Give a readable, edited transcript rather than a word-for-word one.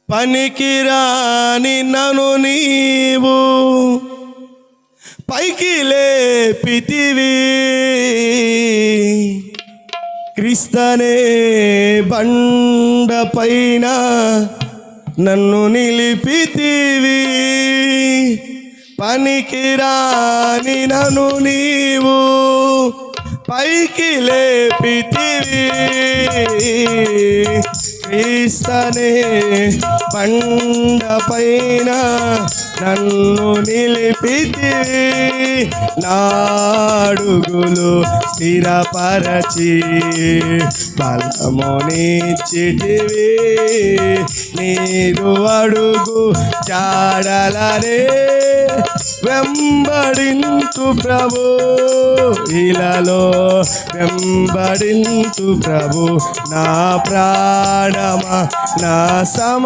పనికిరాని నన్ను నీవు పైకి లేపితివి, క్రీస్తనే బండ పైన నన్ను నిలిపితివి. పనికిరాని నన్ను నీవు పైకి లేపితివి, క్రీస్తనే బండ పైన నన్ను నిలిపితివి. నాడుగులు స్థిరపరచి బలమునిచ్చితివి, నీరు అడుగు జాడలనే వెంబడింతు ప్రభు, ఇలాలో వెంబడింతు ప్రభు. నా ప్రాణమా నా సమ